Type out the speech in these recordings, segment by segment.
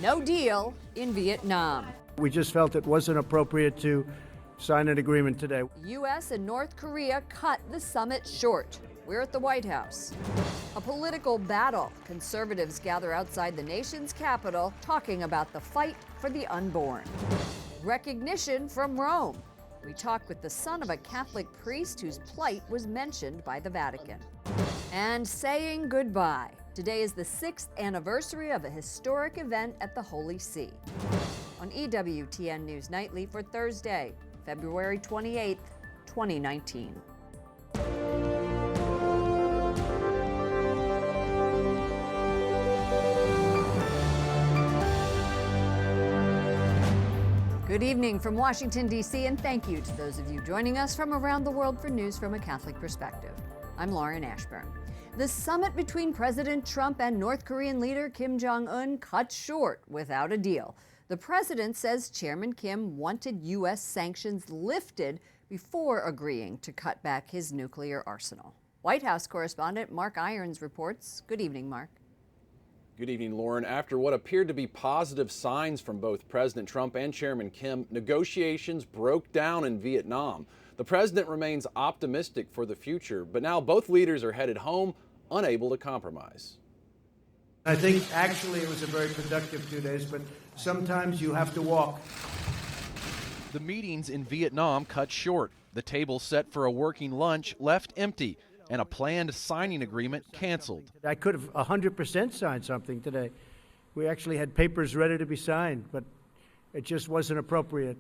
no deal in Vietnam. We just felt it wasn't appropriate to sign an agreement today. U.S. and North Korea cut the summit short. We're at the White House. A political battle. Conservatives gather outside the nation's capital talking about the fight for the unborn. Recognition from Rome. We talk with the son of a Catholic priest whose plight was mentioned by the Vatican. And saying goodbye. Today is the 6th anniversary of a historic event at the Holy See. On EWTN News Nightly for Thursday, February 28th, 2019. Good evening from Washington, D.C., and thank you to those of you joining us from around the world for news from a Catholic perspective. I'm Lauren Ashburn. The summit between President Trump and North Korean leader Kim Jong-un cut short without a deal. The president says Chairman Kim wanted U.S. sanctions lifted before agreeing to cut back his nuclear arsenal. White House correspondent Mark Irons reports. Good evening, Mark. Good evening, Lauren. After what appeared to be positive signs from both President Trump and Chairman Kim, negotiations broke down in Vietnam. The president remains optimistic for the future, but now both leaders are headed home, unable to compromise. I think actually it was a very productive 2 days, but sometimes you have to walk. The meetings in Vietnam cut short. The table set for a working lunch left empty, and a planned signing agreement canceled. I could have 100% signed something today. We actually had papers ready to be signed, but it just wasn't appropriate.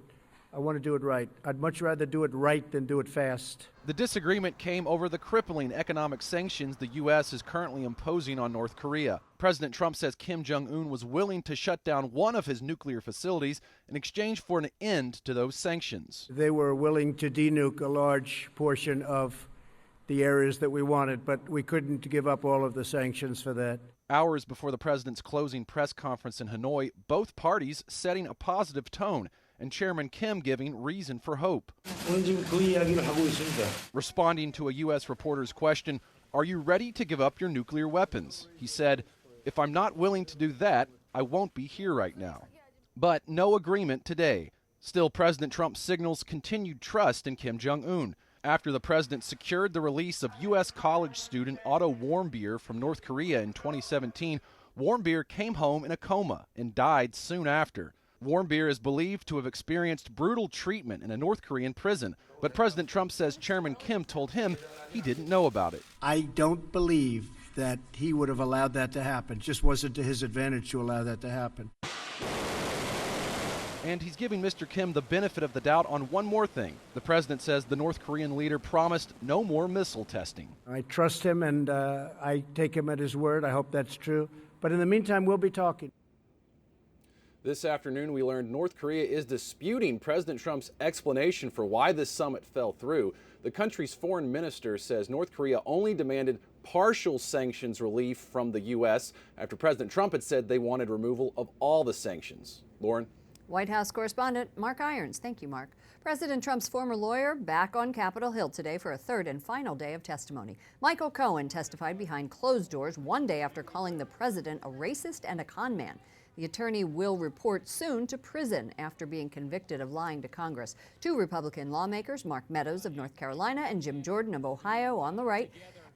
I want to do it right. I'd much rather do it right than do it fast. The disagreement came over the crippling economic sanctions the U.S. is currently imposing on North Korea. President Trump says Kim Jong-un was willing to shut down one of his nuclear facilities in exchange for an end to those sanctions. They were willing to denuke a large portion of the areas that we wanted, but we couldn't give up all of the sanctions for that. Hours before the president's closing press conference in Hanoi, both parties setting a positive tone, and Chairman Kim giving reason for hope. Responding to a U.S. reporter's question, "Are you ready to give up your nuclear weapons?" he said, "If I'm not willing to do that, I won't be here right now." But no agreement today. Still, President Trump signals continued trust in Kim Jong-un. After the president secured the release of U.S. college student Otto Warmbier from North Korea in 2017, Warmbier came home in a coma and died soon after. Warmbier is believed to have experienced brutal treatment in a North Korean prison, but President Trump says Chairman Kim told him he didn't know about it. I don't believe that he would have allowed that to happen. It just wasn't to his advantage to allow that to happen. And he's giving Mr. Kim the benefit of the doubt on one more thing. The president says the North Korean leader promised no more missile testing. I trust him, and I take him at his word. I hope that's true. But in the meantime, we'll be talking. This afternoon, we learned North Korea is disputing President Trump's explanation for why this summit fell through. The country's foreign minister says North Korea only demanded partial sanctions relief from the U.S. after President Trump had said they wanted removal of all the sanctions. Lauren? White House correspondent Mark Irons. Thank you, Mark. President Trump's former lawyer back on Capitol Hill today for a third and final day of testimony. Michael Cohen testified behind closed doors 1 day after calling the president a racist and a con man. The attorney will report soon to prison after being convicted of lying to Congress. Two Republican lawmakers, Mark Meadows of North Carolina and Jim Jordan of Ohio on the right,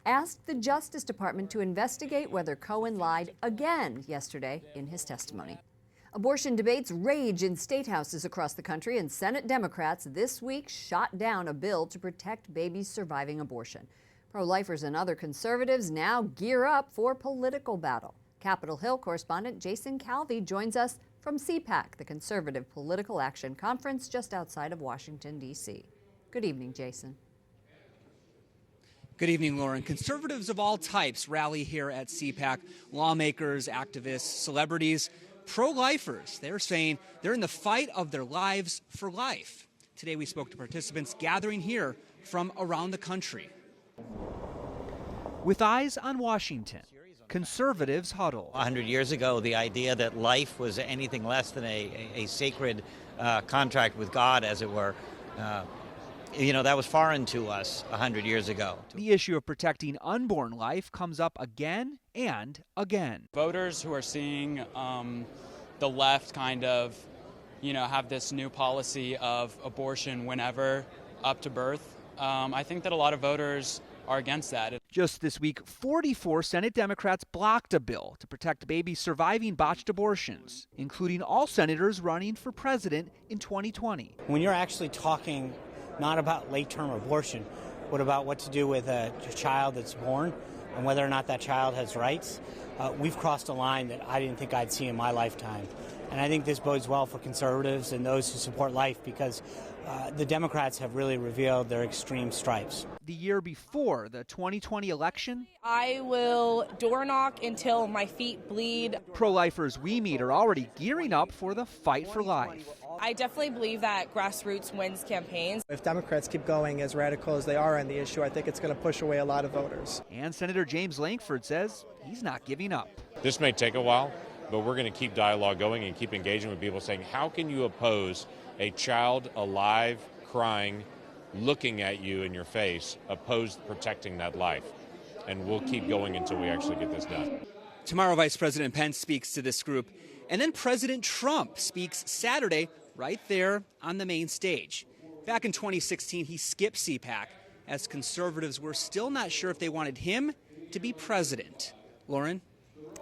asked the Justice Department to investigate whether Cohen lied again yesterday in his testimony. Abortion debates rage in state houses across the country, and Senate Democrats this week shot down a bill to protect babies surviving abortion. Pro-lifers and other conservatives now gear up for political battle. Capitol Hill correspondent Jason Calvi joins us from CPAC, the Conservative Political Action Conference just outside of Washington, D.C. Good evening, Jason. Good evening, Lauren. Conservatives of all types rally here at CPAC. Lawmakers, activists, celebrities, pro-lifers. They're saying they're in the fight of their lives for life. Today we spoke to participants gathering here from around the country. With eyes on Washington, conservatives huddle. 100 years ago, the idea that life was anything less than a sacred contract with God, as it were, that was foreign to us 100 years ago. The issue of protecting unborn life comes up again and again. Voters who are seeing the left kind of, have this new policy of abortion whenever up to birth. I think that a lot of voters are against that. Just this week, 44 Senate Democrats blocked a bill to protect babies surviving botched abortions, including all senators running for president in 2020. When you're actually talking not about late-term abortion, but about what to do with a child that's born and whether or not that child has rights, we've crossed a line that I didn't think I'd see in my lifetime. And I think this bodes well for conservatives and those who support life, because the Democrats have really revealed their extreme stripes. The year before the 2020 election, I will door knock until my feet bleed. pro-lifers we meet are already gearing up for the fight for life. I definitely believe that grassroots wins campaigns. If Democrats keep going as radical as they are on the issue, I think it's going to push away a lot of voters. And Senator James Lankford says he's not giving up. This may take a while, but we're going to keep dialogue going and keep engaging with people, saying, how can you oppose a child alive, crying, looking at you in your face, opposed protecting that life? And we'll keep going until we actually get this done. Tomorrow, Vice President Pence speaks to this group, and then President Trump speaks Saturday right there on the main stage. Back in 2016, he skipped CPAC as conservatives were still not sure if they wanted him to be president. Lauren?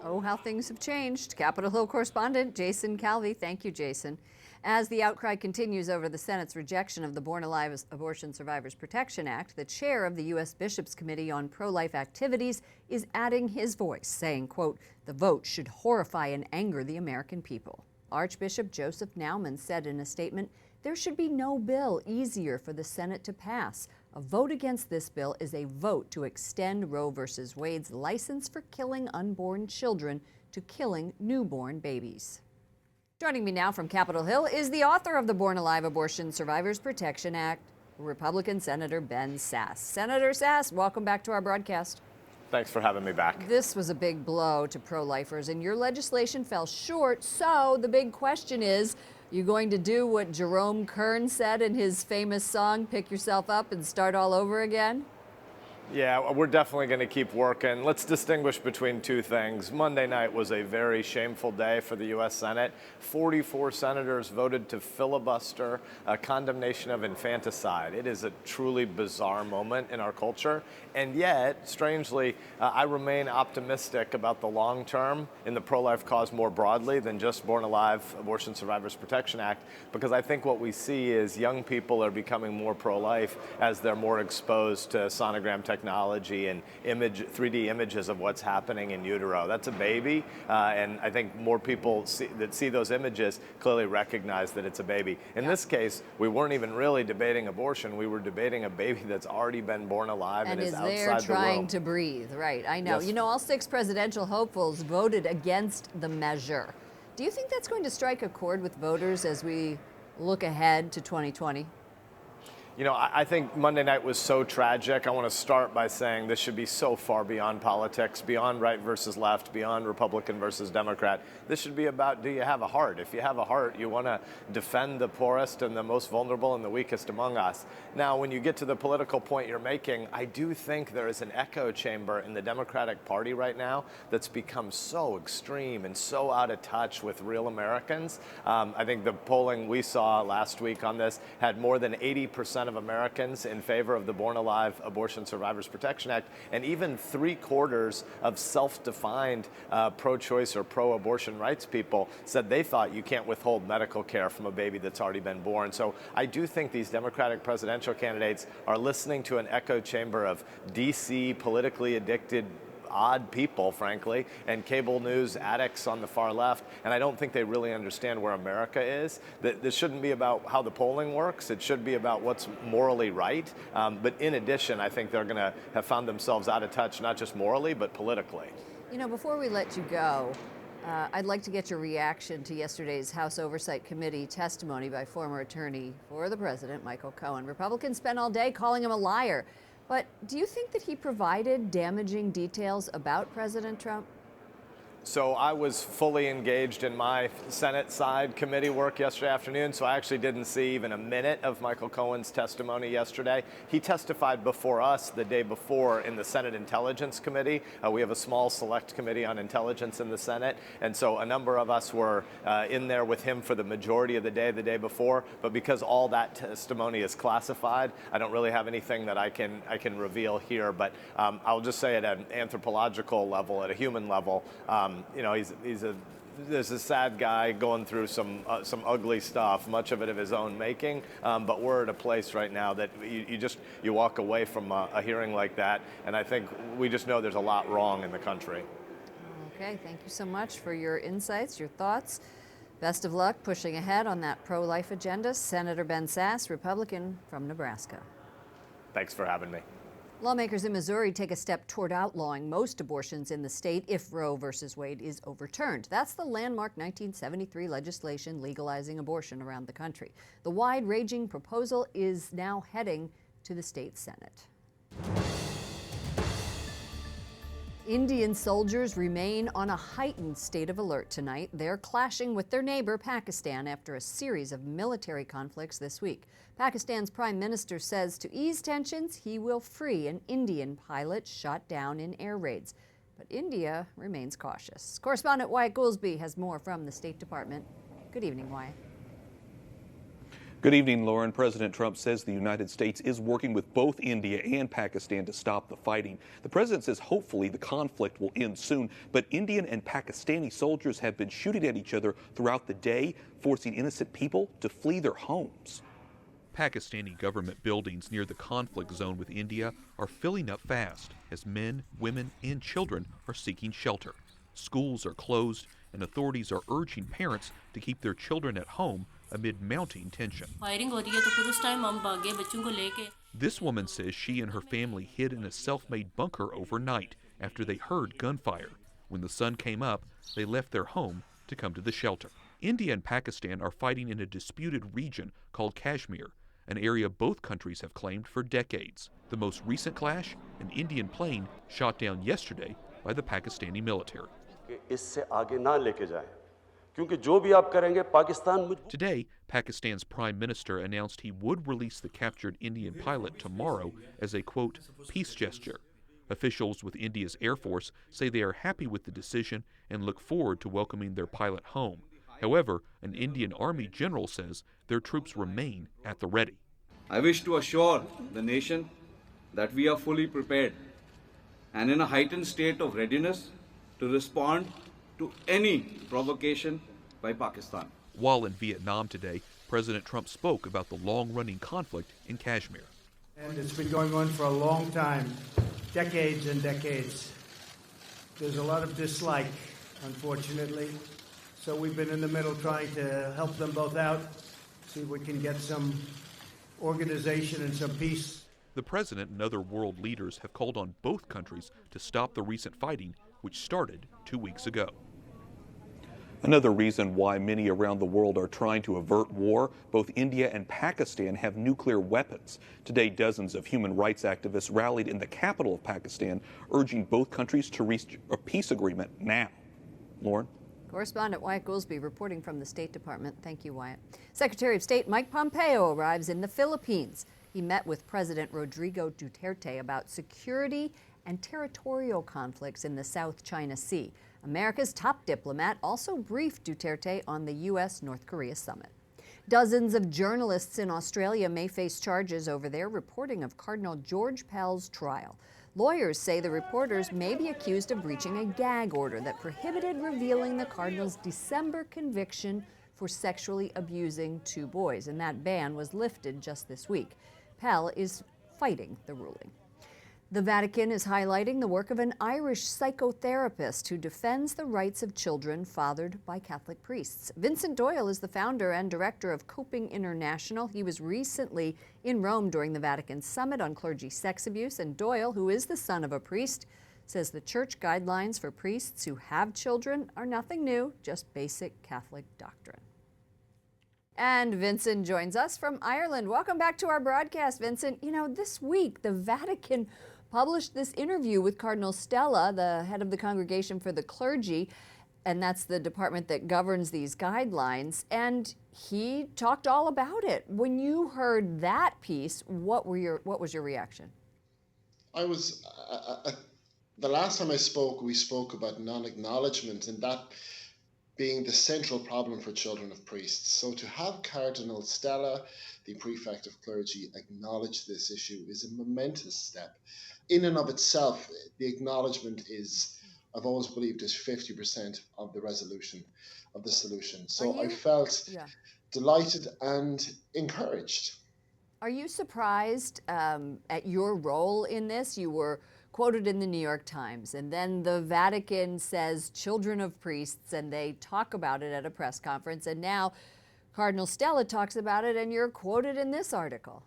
Oh, how things have changed. Capitol Hill correspondent Jason Calvi. Thank you, Jason. As the outcry continues over the Senate's rejection of the Born Alive Abortion Survivors Protection Act, the chair of the U.S. Bishops' Committee on Pro-Life Activities is adding his voice, saying, quote, the vote should horrify and anger the American people. Archbishop Joseph Naumann said in a statement, there should be no bill easier for the Senate to pass. A vote against this bill is a vote to extend Roe v. Wade's license for killing unborn children to killing newborn babies. Joining me now from Capitol Hill is the author of the Born Alive Abortion Survivors Protection Act, Republican Senator Ben Sasse. Senator Sasse, welcome back to our broadcast. Thanks for having me back. This was a big blow to pro-lifers, and your legislation fell short. So the big question is, you going to do what Jerome Kern said in his famous song, Pick Yourself Up and Start All Over Again? Yeah, we're definitely going to keep working. Let's distinguish between two things. Monday night was a very shameful day for the U.S. Senate. 44 senators voted to filibuster a condemnation of infanticide. It is a truly bizarre moment in our culture. And yet, strangely, I remain optimistic about the long term in the pro-life cause more broadly than just Born Alive Abortion Survivors Protection Act, because I think what we see is young people are becoming more pro-life as they're more exposed to sonogram technology and 3D images of what's happening in utero. That's a baby, and I think more people that see those images clearly recognize that it's a baby. In this case, we weren't even really debating abortion. We were debating a baby that's already been born alive and is outside the womb. And is there trying to breathe, right? I know. Yes. You know, all 6 presidential hopefuls voted against the measure. Do you think that's going to strike a chord with voters as we look ahead to 2020? You know, I think Monday night was so tragic. I want to start by saying this should be so far beyond politics, beyond right versus left, beyond Republican versus Democrat. This should be about, do you have a heart? If you have a heart, you want to defend the poorest and the most vulnerable and the weakest among us. Now, when you get to the political point you're making, I do think there is an echo chamber in the Democratic Party right now that's become so extreme and so out of touch with real Americans. I think the polling we saw last week on this had more than 80% of Americans in favor of the Born Alive Abortion Survivors Protection Act, and even 3/4 of self-defined pro-choice or pro-abortion rights people said they thought you can't withhold medical care from a baby that's already been born. So I do think these Democratic presidential candidates are listening to an echo chamber of DC politically addicted odd people, frankly, and cable news addicts on the far left, and I don't think they really understand where America is. This shouldn't be about how the polling works. It should be about what's morally right. But in addition, I think they're going to have found themselves out of touch, not just morally, but politically. You know, before we let you go, I'd like to get your reaction to yesterday's House Oversight Committee testimony by former attorney for the president, Michael Cohen. Republicans spent all day calling him a liar. But do you think that he provided damaging details about President Trump? So I was fully engaged in my Senate side committee work yesterday afternoon, so I actually didn't see even a minute of Michael Cohen's testimony yesterday. He testified before us the day before in the Senate Intelligence Committee. We have a small select committee on intelligence in the Senate, and so a number of us were in there with him for the majority of the day before, but because all that testimony is classified, I don't really have anything that I can reveal here, but I'll just say at an anthropological level, at a human level, there's a sad guy going through some ugly stuff, much of it of his own making. But we're at a place right now that you walk away from a hearing like that, and I think we just know there's a lot wrong in the country. Okay, thank you so much for your insights, your thoughts. Best of luck pushing ahead on that pro-life agenda. Senator Ben Sasse, Republican from Nebraska. Thanks for having me. Lawmakers in Missouri take a step toward outlawing most abortions in the state if Roe v. Wade is overturned. That's the landmark 1973 legislation legalizing abortion around the country. The wide-ranging proposal is now heading to the state Senate. Indian soldiers remain on a heightened state of alert tonight. They're clashing with their neighbor, Pakistan, after a series of military conflicts this week. Pakistan's prime minister says to ease tensions, he will free an Indian pilot shot down in air raids. But India remains cautious. Correspondent Wyatt Goolsbee has more from the State Department. Good evening, Wyatt. Good evening, Lauren. President Trump says the United States is working with both India and Pakistan to stop the fighting. The president says hopefully the conflict will end soon, but Indian and Pakistani soldiers have been shooting at each other throughout the day, forcing innocent people to flee their homes. Pakistani government buildings near the conflict zone with India are filling up fast as men, women, and children are seeking shelter. Schools are closed, and authorities are urging parents to keep their children at home amid mounting tension. This woman says she and her family hid in a self-made bunker overnight after they heard gunfire. When the sun came up, they left their home to come to the shelter. India and Pakistan are fighting in a disputed region called Kashmir, an area both countries have claimed for decades. The most recent clash, an Indian plane shot down yesterday by the Pakistani military. Today, Pakistan's prime minister announced he would release the captured Indian pilot tomorrow as a, quote, peace gesture. Officials with India's Air Force say they are happy with the decision and look forward to welcoming their pilot home. However, an Indian Army general says their troops remain at the ready. I wish to assure the nation that we are fully prepared and in a heightened state of readiness to respond to any provocation by Pakistan. While in Vietnam today, President Trump spoke about the long-running conflict in Kashmir. And it's been going on for a long time, decades and decades. There's a lot of dislike, unfortunately. So we've been in the middle trying to help them both out, see if we can get some organization and some peace. The president and other world leaders have called on both countries to stop the recent fighting, which started 2 weeks ago. Another reason why many around the world are trying to avert war, both India and Pakistan have nuclear weapons. Today, dozens of human rights activists rallied in the capital of Pakistan, urging both countries to reach a peace agreement now. Lauren? Correspondent Wyatt Goolsbee reporting from the State Department. Thank you, Wyatt. Secretary of State Mike Pompeo arrives in the Philippines. He met with President Rodrigo Duterte about security and territorial conflicts in the South China Sea. America's top diplomat also briefed Duterte on the U.S.-North Korea summit. Dozens of journalists in Australia may face charges over their reporting of Cardinal George Pell's trial. Lawyers say the reporters may be accused of breaching a gag order that prohibited revealing the cardinal's December conviction for sexually abusing 2 boys, and that ban was lifted just this week. Pell is fighting the ruling. The Vatican is highlighting the work of an Irish psychotherapist who defends the rights of children fathered by Catholic priests. Vincent Doyle is the founder and director of Coping International. He was recently in Rome during the Vatican Summit on Clergy Sex Abuse, and Doyle, who is the son of a priest, says the church guidelines for priests who have children are nothing new, just basic Catholic doctrine. And Vincent joins us from Ireland. Welcome back to our broadcast, Vincent. You know, this week the Vatican published this interview with Cardinal Stella, the head of the Congregation for the Clergy, and that's the department that governs these guidelines, and he talked all about it. When you heard that piece, what was your reaction? I was, the last time I spoke, we spoke about non-acknowledgement and that being the central problem for children of priests. So to have Cardinal Stella, the prefect of clergy, acknowledge this issue is a momentous step. In and of itself, the acknowledgement is, I've always believed, is 50% of the resolution, of the solution. So I felt delighted and encouraged. Are you surprised at your role in this? You were quoted in the New York Times, and then the Vatican says children of priests, and they talk about it at a press conference, and now Cardinal Stella talks about it, and you're quoted in this article.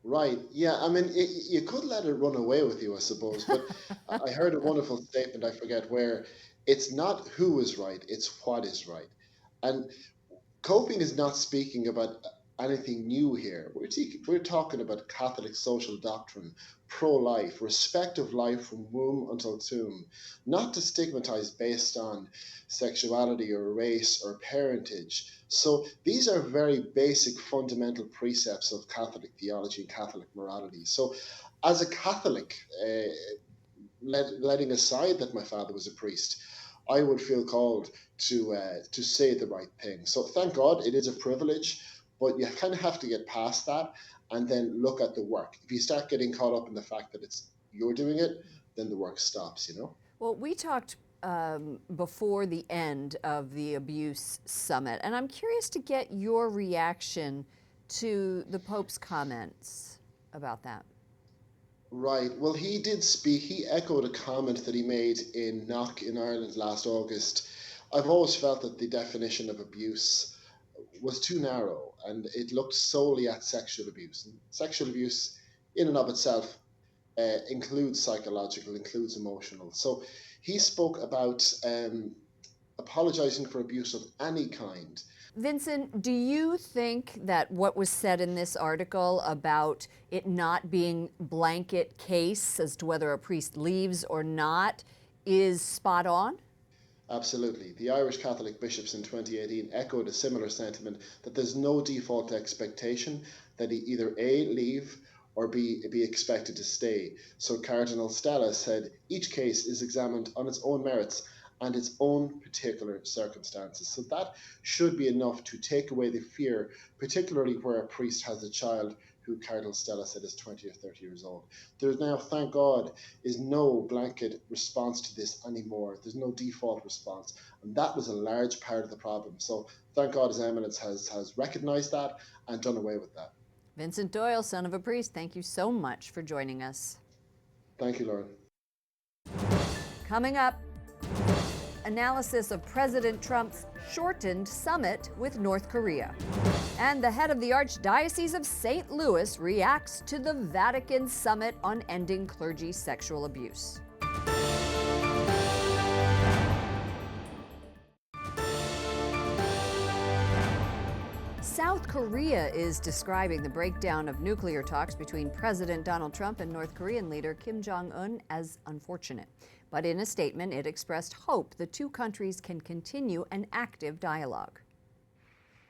Right. Yeah. I mean, you could let it run away with you, I suppose. But I heard a wonderful statement, I forget where. It's not who is right, it's what is right. And Coping is not speaking about anything new here. We're talking about Catholic social doctrine, pro-life, respect of life from womb until tomb, not to stigmatize based on sexuality or race or parentage. So these are very basic fundamental precepts of Catholic theology and Catholic morality. So as a Catholic, letting aside that my father was a priest, I would feel called to say the right thing. So thank God it is a privilege, but you kind of have to get past that and then look at the work. If you start getting caught up in the fact that you're doing it, then the work stops, you know? Well, we talked before the end of the abuse summit, and I'm curious to get your reaction to the Pope's comments about that. Right. Well, he did speak. He echoed a comment that he made in Knock in Ireland last August. I've always felt that the definition of abuse was too narrow, and it looked solely at sexual abuse. And sexual abuse in and of itself includes psychological, includes emotional. So he spoke about apologizing for abuse of any kind. Vincent, do you think that what was said in this article about it not being blanket case as to whether a priest leaves or not is spot on? Absolutely. The Irish Catholic bishops in 2018 echoed a similar sentiment that there's no default expectation that he either A, leave or be expected to stay. So Cardinal Stella said each case is examined on its own merits and its own particular circumstances. So that should be enough to take away the fear, particularly where a priest has a child who Cardinal Stella said is 20 or 30 years old. There's now, thank God, is no blanket response to this anymore. There's no default response. And that was a large part of the problem. So thank God His Eminence has recognized that and done away with that. Vincent Doyle, son of a priest, thank you so much for joining us. Thank you, Lauren. Coming up, analysis of President Trump's shortened summit with North Korea. And the head of the Archdiocese of St. Louis reacts to the Vatican summit on ending clergy sexual abuse. South Korea is describing the breakdown of nuclear talks between President Donald Trump and North Korean leader Kim Jong-un as unfortunate. But in a statement, it expressed hope the two countries can continue an active dialogue.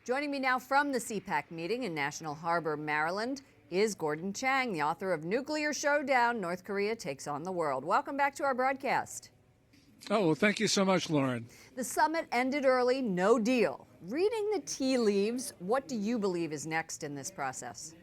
Joining me now from the CPAC meeting in National Harbor, Maryland, is Gordon Chang, the author of Nuclear Showdown, North Korea Takes on the World. Welcome back to our broadcast. Oh, well, thank you so much, Lauren. The summit ended early, no deal. Reading the tea leaves, what do you believe is next in this process?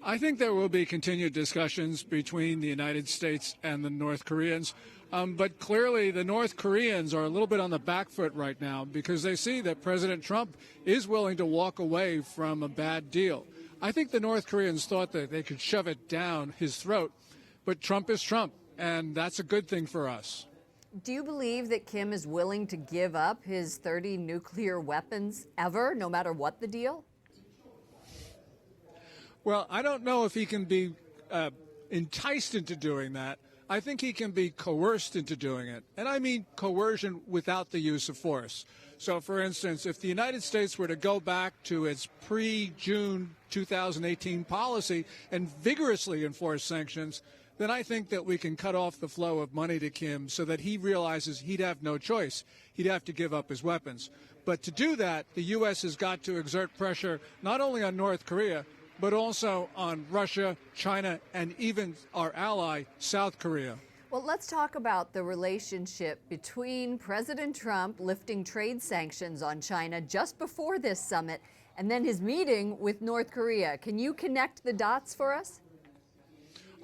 I think there will be continued discussions between the United States and the North Koreans. But clearly the North Koreans are a little bit on the back foot right now because they see that President Trump is willing to walk away from a bad deal. I think the North Koreans thought that they could shove it down his throat, but Trump is Trump, and that's a good thing for us. Do you believe that Kim is willing to give up his 30 nuclear weapons ever, no matter what the deal? Well, I don't know if he can be enticed into doing that. I think he can be coerced into doing it. And I mean coercion without the use of force. So, for instance, if the United States were to go back to its pre-June 2018 policy and vigorously enforce sanctions, then I think that we can cut off the flow of money to Kim so that he realizes he'd have no choice. He'd have to give up his weapons. But to do that, the U.S. has got to exert pressure not only on North Korea, but also on Russia, China, and even our ally, South Korea. Well, let's talk about the relationship between President Trump lifting trade sanctions on China just before this summit and then his meeting with North Korea. Can you connect the dots for us?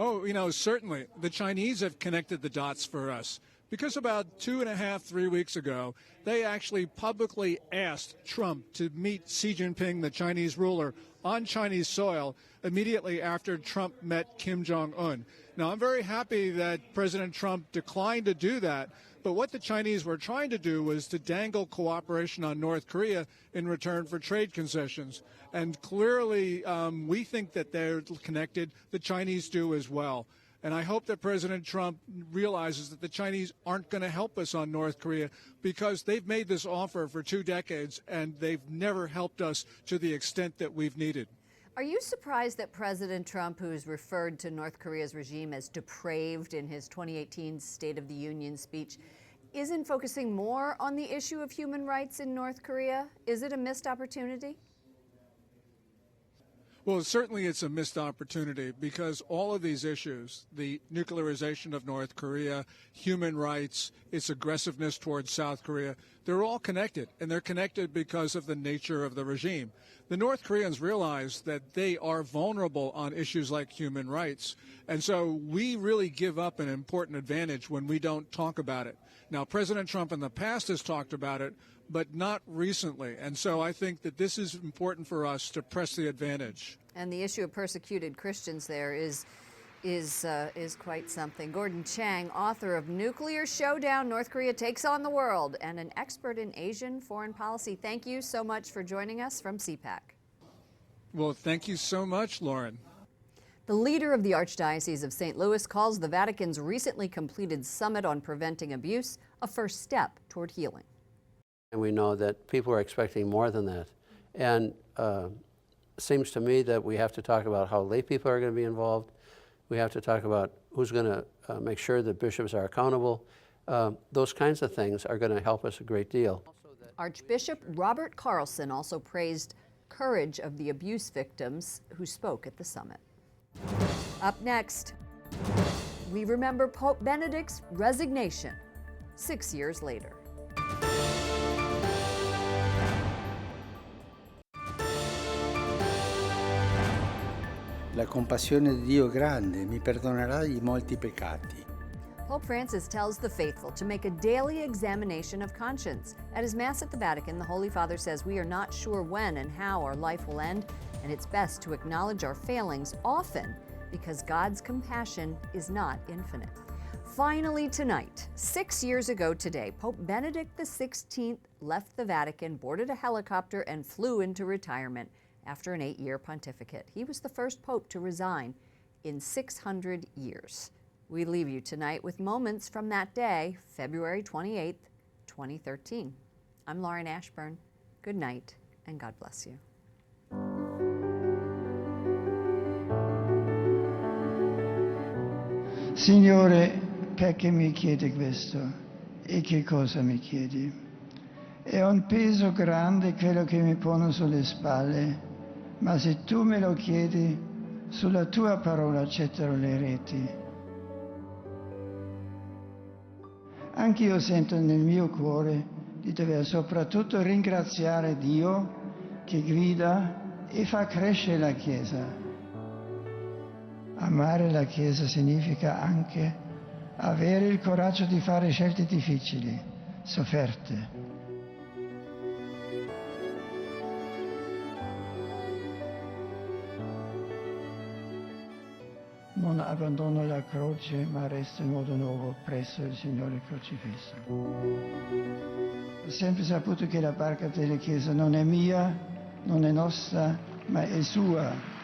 Oh, certainly. The Chinese have connected the dots for us. Because about 2.5, 3 weeks ago, they actually publicly asked Trump to meet Xi Jinping, the Chinese ruler, on Chinese soil immediately after Trump met Kim Jong-un. Now, I'm very happy that President Trump declined to do that, but what the Chinese were trying to do was to dangle cooperation on North Korea in return for trade concessions. And clearly, we think that they're connected. The Chinese do as well. And I hope that President Trump realizes that the Chinese aren't going to help us on North Korea because they've made this offer for 2 decades and they've never helped us to the extent that we've needed. Are you surprised that President Trump, who's referred to North Korea's regime as depraved in his 2018 State of the Union speech, isn't focusing more on the issue of human rights in North Korea? Is it a missed opportunity? Well, certainly it's a missed opportunity because all of these issues, the nuclearization of North Korea, human rights, its aggressiveness towards South Korea, they're all connected, and they're connected because of the nature of the regime. The North Koreans realize that they are vulnerable on issues like human rights, and so we really give up an important advantage when we don't talk about it. Now, President Trump in the past has talked about it, but not recently. And so I think that this is important for us to press the advantage. And the issue of persecuted Christians there is quite something. Gordon Chang, author of Nuclear Showdown, North Korea Takes on the World, and an expert in Asian foreign policy. Thank you so much for joining us from CPAC. Well, thank you so much, Lauren. The leader of the Archdiocese of St. Louis calls the Vatican's recently completed summit on preventing abuse a first step toward healing. And we know that people are expecting more than that. And it seems to me that we have to talk about how lay people are going to be involved. We have to talk about who's going to make sure that bishops are accountable. Those kinds of things are going to help us a great deal. Archbishop Robert Carlson also praised courage of the abuse victims who spoke at the summit. Up next, we remember Pope Benedict's resignation 6 years later. La compassione di Dio è grande, mi perdonerà di molti peccati. Pope Francis tells the faithful to make a daily examination of conscience. At his Mass at the Vatican, the Holy Father says we are not sure when and how our life will end, and it's best to acknowledge our failings often because God's compassion is not infinite. Finally tonight, 6 years ago today, Pope Benedict XVI left the Vatican, boarded a helicopter, and flew into retirement after an 8-year pontificate. He was the first pope to resign in 600 years. We leave you tonight with moments from that day, February 28th, 2013. I'm Lauren Ashburn. Good night, and God bless you. Signore, perché mi chiedi questo? E che cosa mi chiedi? È un peso grande quello che mi pone sulle spalle, ma se tu me lo chiedi, sulla tua parola getterò le reti. Anche io sento nel mio cuore di dover soprattutto ringraziare Dio che guida e fa crescere la Chiesa. Amare la Chiesa significa anche avere il coraggio di fare scelte difficili, sofferte. Non abbandono la croce, ma resto in modo nuovo presso il Signore crocifisso. Ho sempre saputo che la barca della Chiesa non è mia, non è nostra, ma è sua.